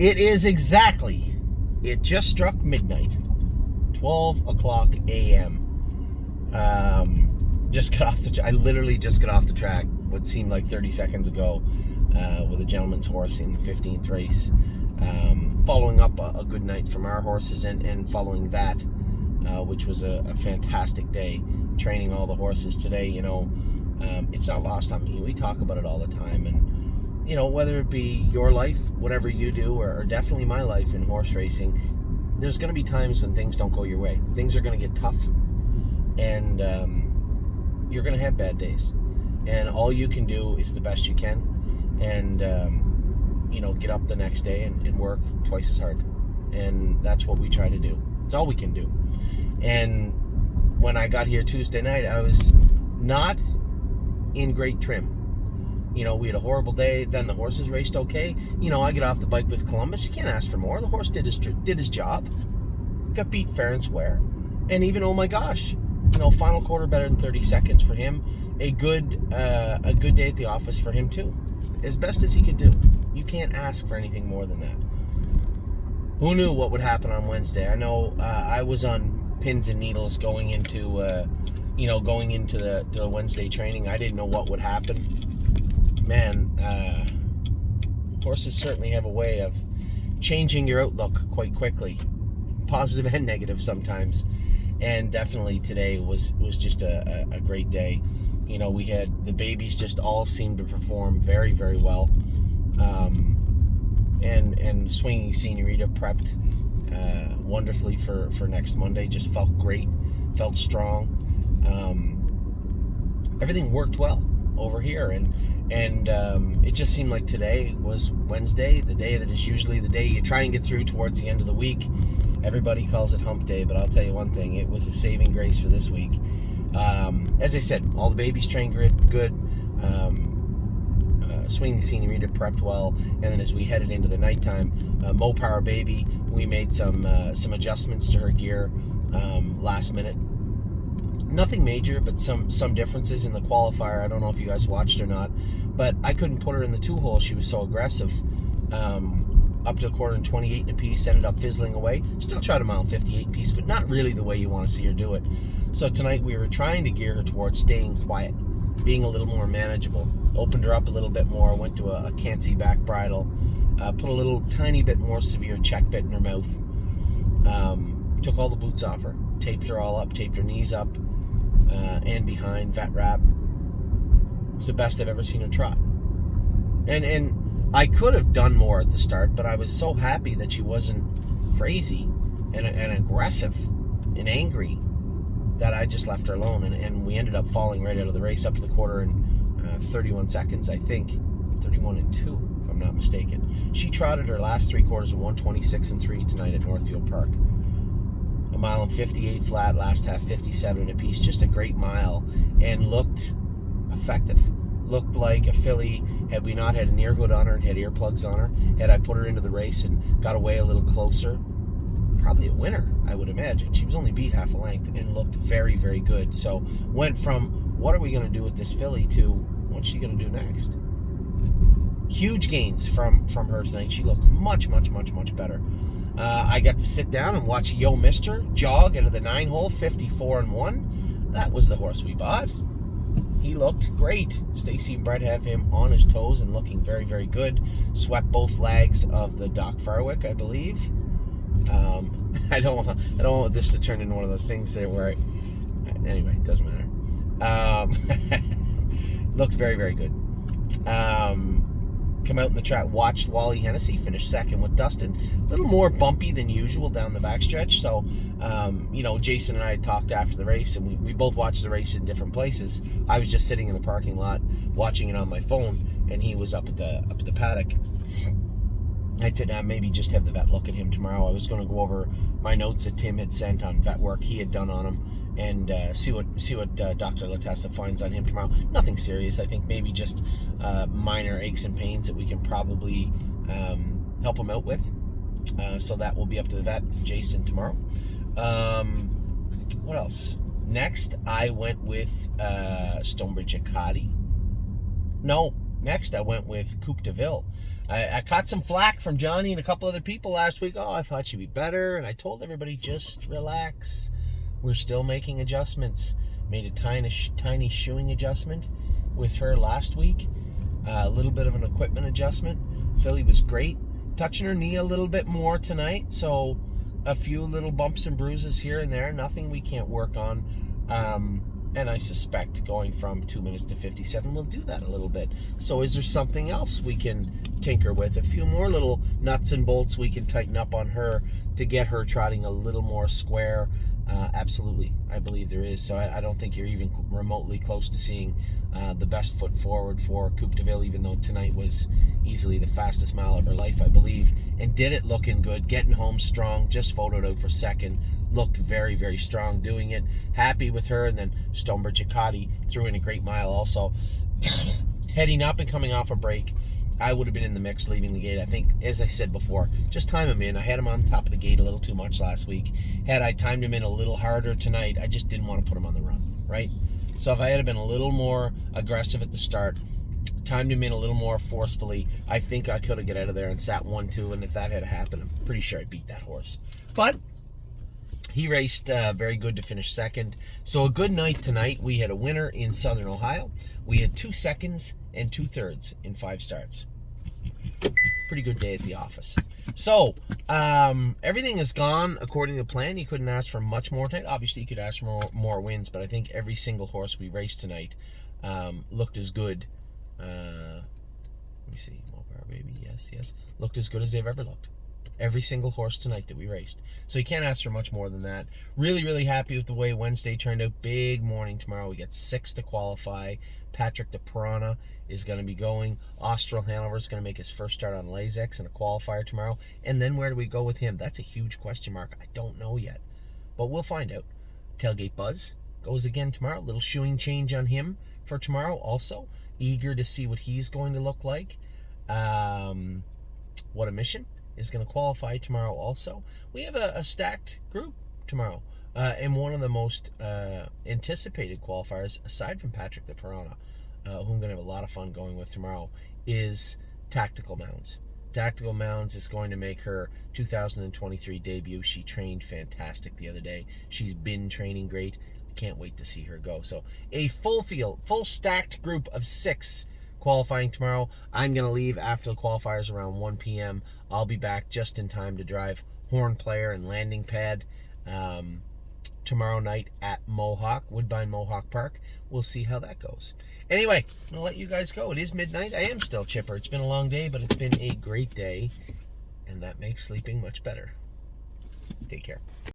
It is exactly. It just struck midnight. 12 o'clock a.m. Just got off I literally just got off the track what seemed like 30 seconds ago with a gentleman's horse in the 15th race. Following up a good night from our horses and following that, which was a fantastic day, training all the horses today. You know, it's not lost on me. We talk about it all the time. And, you know, whether it be your life, whatever you do, or definitely my life in horse racing, there's going to be times when things don't go your way. Things are going to get tough. And you're going to have bad days. And all you can do is the best you can. And, you know, get up the next day and work twice as hard. And that's what we try to do. It's all we can do. And when I got here Tuesday night, I was not in great trim. You know, we had a horrible day. Then the horses raced okay. You know, I get off the bike with Columbus. You can't ask for more. The horse did his job. Got beat fair and square. And even, oh my gosh, you know, final quarter better than 30 seconds for him. A good day at the office for him too. As best as he could do. You can't ask for anything more than that. Who knew what would happen on Wednesday? I know I was on pins and needles going into the Wednesday training. I didn't know what would happen. Man, horses certainly have a way of changing your outlook quite quickly, positive and negative sometimes. And definitely today was just a great day. You know, we had the babies just all seemed to perform very, very well. And Swinging Senorita prepped wonderfully for next Monday. Just felt great, felt strong. Everything worked well over here, and it just seemed like today was Wednesday, the day that is usually the day you try and get through towards the end of the week. Everybody calls it hump day, but I'll tell you one thing, it was a saving grace for this week. As I said, all the babies trained good. Swinging Senorita prepped well, and then as we headed into the nighttime, Mopar Baby, we made some adjustments to her gear last minute. Nothing major, but some differences in the qualifier. I don't know if you guys watched or not, but I couldn't put her in the 2-hole. She was so aggressive. Up to a quarter and 28 and a piece, ended up fizzling away. Still tried a mile 58 and piece, but not really the way you want to see her do it. So tonight we were trying to gear her towards staying quiet, being a little more manageable. Opened her up a little bit more, went to a can't-see back bridle, put a little tiny bit more severe check bit in her mouth, took all the boots off her, taped her all up, taped her knees up and behind, vet wrap. It was the best I've ever seen her trot. And I could have done more at the start, but I was so happy that she wasn't crazy and aggressive and angry that I just left her alone, and we ended up falling right out of the race up to the quarter in 31 seconds, I think. 31 and 2, if I'm not mistaken. She trotted her last 3 quarters of 126 and 3 tonight at Northfield Park. A mile and 58 flat, last half 57 and a piece. Just a great mile, and looked effective. Looked like a filly, had we not had an ear hood on her and had earplugs on her, had I put her into the race and got away a little closer, probably a winner, I would imagine. She was only beat half a length and looked very, very good. So went from what are we going to do with this filly to what's she going to do next? Huge gains from her tonight. She looked much, much, much, much better. I got to sit down and watch Yo Mister jog into the 9-hole, 54 and 1. That was the horse we bought. He looked great. Stacy and Brett have him on his toes and looking very, very good. Swept both legs of the Doc Farwick, I believe. I don't want this to turn into one of those things there where anyway, it doesn't matter. Looked very, very good. Come out in the track, watched Wally Hennessy finish second with Dustin. A little more bumpy than usual down the backstretch. So, you know, Jason and I talked after the race, and we both watched the race in different places. I was just sitting in the parking lot watching it on my phone, and he was up at the paddock. I'd said maybe just have the vet look at him tomorrow. I was going to go over my notes that Tim had sent on vet work he had done on him, and see what Dr. Latessa finds on him tomorrow. Nothing serious. I think maybe just minor aches and pains that we can probably help him out with. So that will be up to the vet, Jason, tomorrow. What else? Next, I went with Stonebridge Acadie. No, next I went with Coupe de Ville. I caught some flack from Johnny and a couple other people last week. Oh, I thought she'd be better. And I told everybody, just relax. We're still making adjustments. Made a tiny shoeing adjustment with her last week. A little bit of an equipment adjustment. Philly was great. Touching her knee a little bit more tonight. So a few little bumps and bruises here and there. Nothing we can't work on. And I suspect going from 2 minutes to 57 will do that a little bit. So is there something else we can tinker with? A few more little nuts and bolts we can tighten up on her to get her trotting a little more square? Absolutely, I believe there is. So I don't think you're even remotely close to seeing the best foot forward for Coupe de Ville, even though tonight was easily the fastest mile of her life, I believe, and did it looking good, getting home strong, just photoed out for second, looked very, very strong doing it, happy with her. And then Stonebridge Acati threw in a great mile also. Heading up and coming off a break, I would have been in the mix leaving the gate. I think, as I said before, just time him in. I had him on top of the gate a little too much last week. Had I timed him in a little harder tonight, I just didn't want to put him on the run, right? So if I had been a little more aggressive at the start, timed him in a little more forcefully, I think I could have got out of there and sat 1-2, and if that had happened, I'm pretty sure I beat that horse. But he raced very good to finish second. So a good night tonight. We had a winner in Southern Ohio. We had 2 seconds and 2 thirds in 5 starts. Pretty good day at the office. So everything has gone according to plan. You couldn't ask for much more tonight. Obviously, you could ask for more wins, but I think every single horse we raced tonight looked as good. Let me see. Mopar Baby, yes. Looked as good as they've ever looked. Every single horse tonight that we raced. So you can't ask for much more than that. Really, really happy with the way Wednesday turned out. Big morning tomorrow. We got 6 to qualify. Patrick DePirana is going to be going. Austral Hanover is going to make his first start on Lasix in a qualifier tomorrow. And then where do we go with him? That's a huge question mark. I don't know yet. But we'll find out. Tailgate Buzz goes again tomorrow. Little shoeing change on him for tomorrow also. Eager to see what he's going to look like. What a Mission is going to qualify tomorrow also. We have a stacked group tomorrow. And one of the most anticipated qualifiers, aside from Patrick DePirana, who I'm going to have a lot of fun going with tomorrow, is Tactical Mounds. Tactical Mounds is going to make her 2023 debut. She trained fantastic the other day. She's been training great. I can't wait to see her go. So a full stacked group of 6 qualifying tomorrow. I'm going to leave after the qualifiers around 1 p.m. I'll be back just in time to drive Horn Player and Landing Pad tomorrow night at Woodbine Mohawk Park. We'll see how that goes. Anyway, I'm going to let you guys go. It is midnight. I am still chipper. It's been a long day, but it's been a great day, and that makes sleeping much better. Take care.